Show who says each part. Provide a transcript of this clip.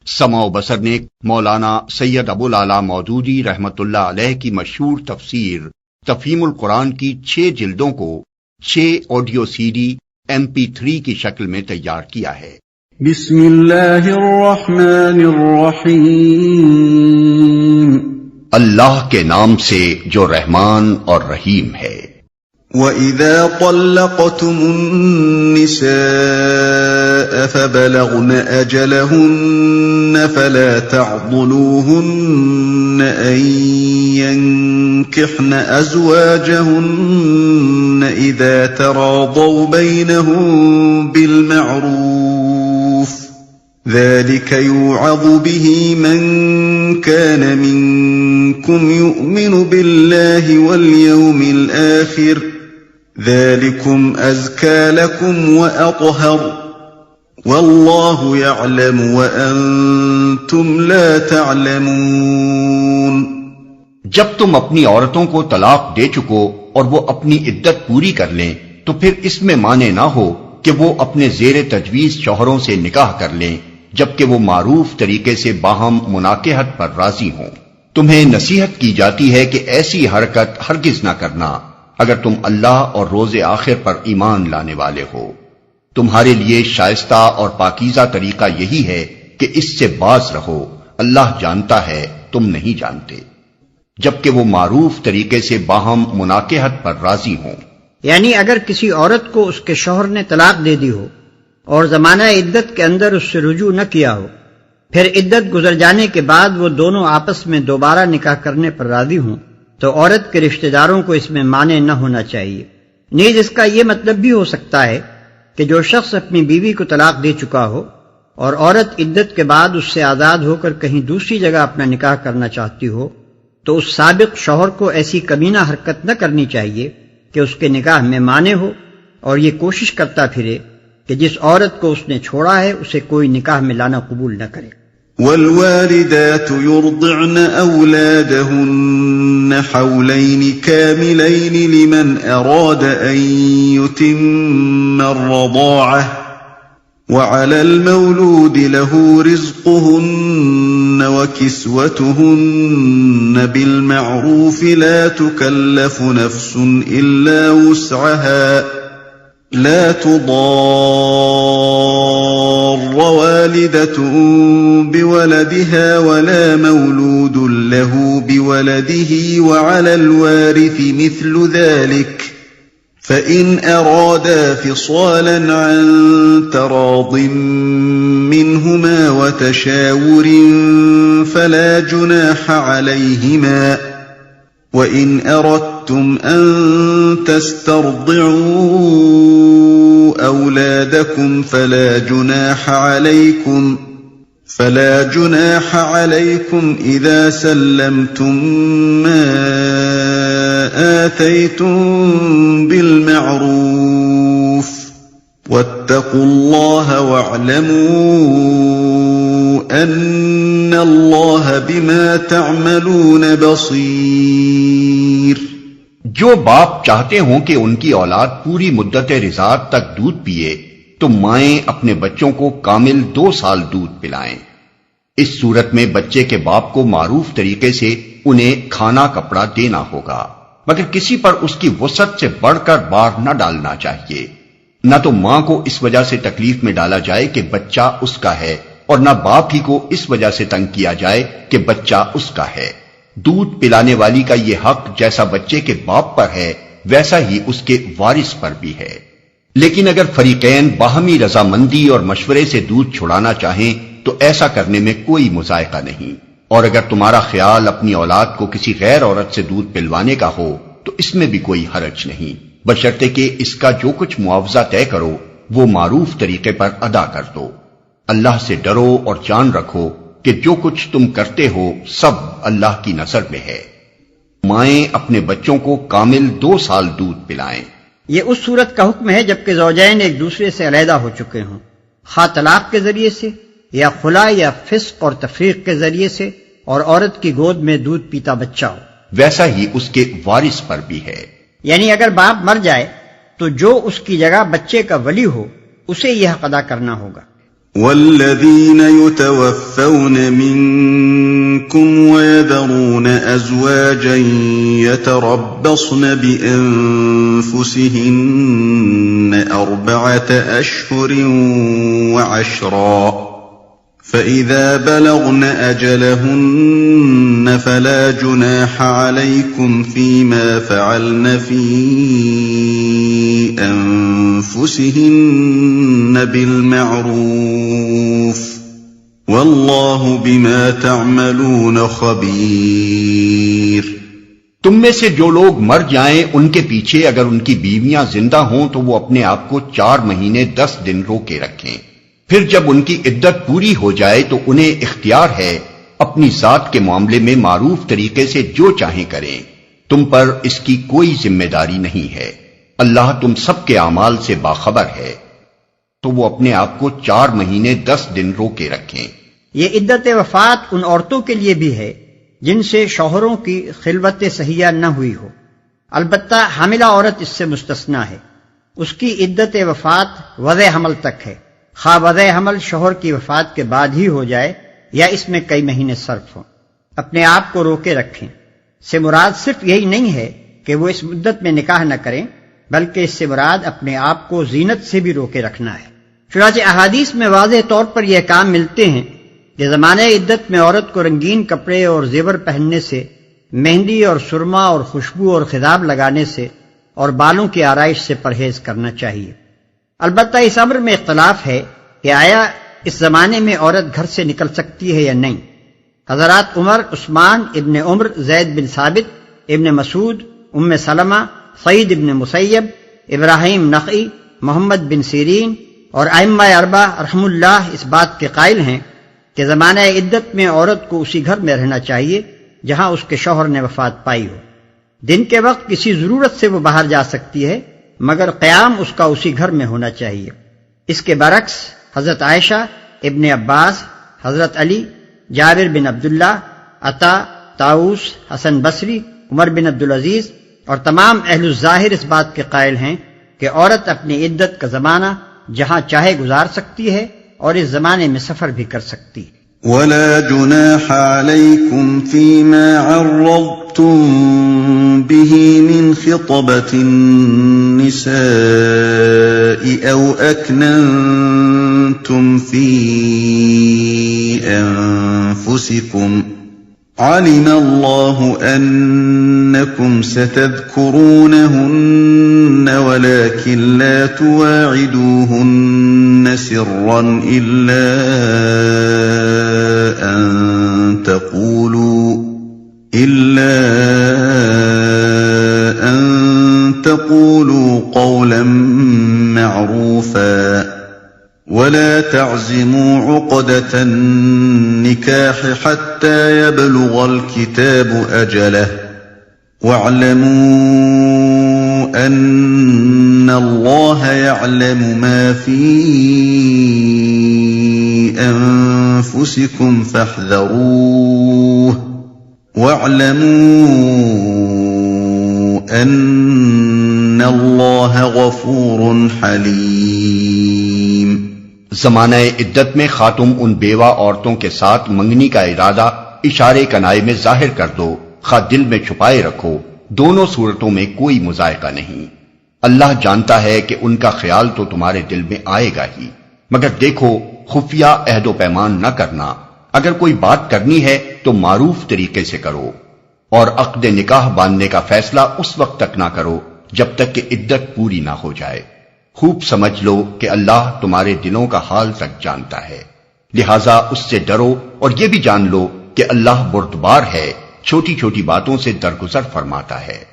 Speaker 1: समाओ बसर ने मौलाना सैयद अबुल आला मौदूदी रहमतुल्लाह अलैह की मशहूर तफसीर तफहीमुल कुरान की 6 जिल्दों को 6 ऑडियो सीडी MP3 की शक्ल में तैयार किया है।
Speaker 2: बिस्मिल्लाहिर्रहमानिर्रहीम।
Speaker 1: अल्लाह के नाम से जो रहमान और रहीम है।
Speaker 2: वइज़ा तल्लक़तुमुन्निसाअ फबलग़न अजलहुन्न फला तअज़ुलूहुन्न अन यंकिह्न अज़वाजहुन्न इज़ा तरादव बैनहुम बिलमअरूफ ذلك युअज़ बिही मन कान मिनकुम युअमिनु बिल्लाहि वल यौमिल आखिर ذلكم أزكى لكم وأطهر والله يعلم وأنتم لا تعلمون।
Speaker 1: जब तुम अपनी औरतों को तलाक दे चुको और वो अपनी इद्दत पूरी कर लें तो फिर इसमें माने ना हो कि वो अपने जेर तजवीज शौहरों से निकाह कर लें, जबकि वो मारूफ तरीके से बाहम मुनाकेहत पर राजी हों। तुम्हें नसीहत की जाती है कि ऐसी हरकत हरगिज ना करना अगर तुम अल्लाह और रोज़े आखिर पर ईमान लाने वाले हो। तुम्हारे लिए शाइस्ता और पाकीज़ा तरीका यही है कि इससे बाज रहो, अल्लाह जानता है तुम नहीं जानते। जबकि वो मारूफ तरीके से बाहम मुनाकेहत पर राजी हों।
Speaker 3: यानी अगर किसी औरत को उसके शौहर ने तलाक दे दी हो और जमाना इद्दत के अंदर उससे रुजू न किया हो, फिर इद्दत गुजर जाने के बाद वो दोनों आपस में दोबारा निकाह करने पर राजी हों, तो औरत के रिश्तेदारों को इसमें माने न होना चाहिए। नीज इसका यह मतलब भी हो सकता है कि जो शख्स अपनी बीवी को तलाक दे चुका हो और औरत इद्दत के बाद उससे आजाद होकर कहीं दूसरी जगह अपना निकाह करना चाहती हो, तो उस साबिक शौहर को ऐसी कमीना हरकत न करनी चाहिए कि उसके निकाह में माने हो और ये कोशिश करता फिरे कि जिस औरत को उसने छोड़ा है उसे कोई निकाह में लाना कबूल न करे।
Speaker 2: والوالدات يرضعن أولادهن حولين كاملين لمن أراد أن يتم الرضاعة وعلى المولود له رزقهن وكسوتهن بالمعروف لا تكلف نفس إلا وسعها لا تضار والدة بولدها ولا مولود له بولده وعلى الوارث مثل ذلك فإن أرادا فصالا عن تراض منهما وتشاور فلا جناح عليهما وإن أردتم أن تسترضعوا أولادكم فلا جناح عليكم إذا سلمتم ما آتيتم بالمعروف واتقوا الله واعلموا أن الله بما تعملون بصير।
Speaker 1: जो बाप चाहते हों कि उनकी औलाद पूरी मुद्दत रिज़ात तक दूध पिए तो माएं अपने बच्चों को कामिल 2 साल दूध पिलाएं। इस सूरत में बच्चे के बाप को मारूफ तरीके से उन्हें खाना कपड़ा देना होगा, मगर किसी पर उसकी वसअत से बढ़कर बार न डालना चाहिए। न तो मां को इस वजह से तकलीफ में डाला जाए कि बच्चा उसका है और न बाप ही को इस वजह से तंग किया जाए कि बच्चा उसका है। दूध पिलाने वाली का यह हक जैसा बच्चे के बाप पर है वैसा ही उसके वारिस पर भी है। लेकिन अगर फरीकैन बाहमी रजामंदी और मशवरे से दूध छुड़ाना चाहें तो ऐसा करने में कोई मुजायका नहीं। और अगर तुम्हारा ख्याल अपनी औलाद को किसी गैर औरत से दूध पिलवाने का हो तो इसमें भी कोई हरज नहीं, बशर्ते कि इसका जो कुछ मुआवजा तय करो वो मारूफ तरीके पर अदा कर दो। अल्लाह से डरो और जान रखो कि जो कुछ तुम करते हो सब अल्लाह की नजर में है। माएं अपने बच्चों को कामिल 2 साल दूध पिलाएं।
Speaker 3: ये उस सूरत का हुक्म है जबकि ज़ौजैन एक दूसरे से अलहदा हो चुके हों, खा तलाक के जरिए से या खुला या फिस्क और तफरीक के जरिए से, और औरत की गोद में दूध पीता बच्चा हो।
Speaker 1: वैसा ही उसके वारिस पर भी है।
Speaker 3: यानी अगर बाप मर जाए तो जो उसकी जगह बच्चे का वली हो उसे यह हक अदा करना होगा।
Speaker 2: والذين يتوفون منكم ويذرون أزواجا يتربصن بأنفسهن 4 أشهر و10 فإذا بلغن أجلهن فلا جناح عليكم فيما فعلن في أنفسهن بالمعروف والله بما تعملون خبير।
Speaker 1: तुम में से जो लोग मर जाएं उनके पीछे अगर उनकी बीवियां जिंदा हों तो वो अपने आप को 4 महीने 10 दिन रोके रखें। फिर जब उनकी इद्दत पूरी हो जाए तो उन्हें इख्तियार है अपनी जात के मामले में मारूफ तरीके से जो चाहें करें। तुम पर इसकी कोई जिम्मेदारी नहीं है। अल्लाह तुम सबके अमाल से बाखबर है। तो वो अपने आप को 4 महीने 10 दिन रोके रखें।
Speaker 3: ये इद्दत वफात उन औरतों के लिए भी है जिनसे शौहरों की खिलवत सहिया न हुई हो। अलबत्ता हामिला औरत इससे मुस्तस्ना है। उसकी इद्दत वफात वज़े हमल तक है, खा वज़े हमल शौहर की वफात के बाद ही हो जाए या इसमें कई महीने सर्फ हों। अपने आप को रोके रखें से मुराद सिर्फ यही नहीं है कि वो इस मुद्दत में निकाह न करें, बल्कि इससे मुराद अपने आप को जीनत से भी रोके रखना है। चुनांचे अहादीस में वाज़ेह तौर पर यह काम मिलते हैं कि ज़माने इद्दत में औरत को रंगीन कपड़े और जेवर पहनने से, मेहंदी और सुरमा और खुशबू और खिताब लगाने से और बालों की आराइश से परहेज करना चाहिए। अलबत्ता इस अम्र में इख्तलाफ है कि आया इस जमाने में औरत घर से निकल सकती है या नहीं। हजरात उमर, उस्मान इब्न उम्र, जैद बिन साबित, इब्न मसूद, उम्मे सलमा, सईद इब्न मुसैयब, इब्राहिम नखई, मोहम्मद बिन सीरीन और अइम्मा अरबा रहमुल्लाह इस बात के कायल हैं कि ज़माने इद्दत में औरत को उसी घर में रहना चाहिए जहां उसके शौहर ने वफात पाई हो। दिन के वक्त किसी जरूरत से वो बाहर जा सकती है, मगर क़याम उसका उसी घर में होना चाहिए। इसके बरक्स हजरत आयशा, इब्न अब्बास, हजरत अली, जाबिर बिन अब्दुल्ला, अता, ताऊस, हसन बसरी, उमर बिन अब्दुल अजीज और तमाम अहलुल ज़ाहिर इस बात के कायल हैं कि औरत अपनी इद्दत का जमाना जहां चाहे गुजार सकती है और इस जमाने में सफर भी कर सकती है।
Speaker 2: वला जुनाह अलैकुम फीमा अर्रद्तुम बिही मिन खितबतिन निसाई औ अकनंतुम फी अनफुसिकुम علم الله أنكم ستذكرونهن ولكن لا تواعدوهن سرا إلا أن تقولوا قولا معروفا ولا تعزموا عقدة النكاح حتى يبلغ الكتاب أجله واعلموا أن الله يعلم ما في أنفسكم فاحذروه واعلموا أن الله غفور حليم।
Speaker 1: ज़माना इद्दत में खातुम उन बेवा औरतों के साथ मंगनी का इरादा इशारे कनाए में जाहिर कर दो, खा दिल में छुपाए रखो। दोनों सूरतों में कोई मुजायका नहीं। अल्लाह जानता है कि उनका ख्याल तो तुम्हारे दिल में आएगा ही, मगर देखो खुफिया अहदो पैमान न करना। अगर कोई बात करनी है तो मारूफ तरीके से करो और अक्द निकाह बांधने का फैसला उस वक्त तक ना करो जब तक कि इद्दत पूरी ना हो जाए। खूब समझ लो कि अल्लाह तुम्हारे दिलों का हाल तक जानता है, लिहाजा उससे डरो और यह भी जान लो कि अल्लाह बुर्दबार है, छोटी छोटी बातों से दरगुजर फरमाता है।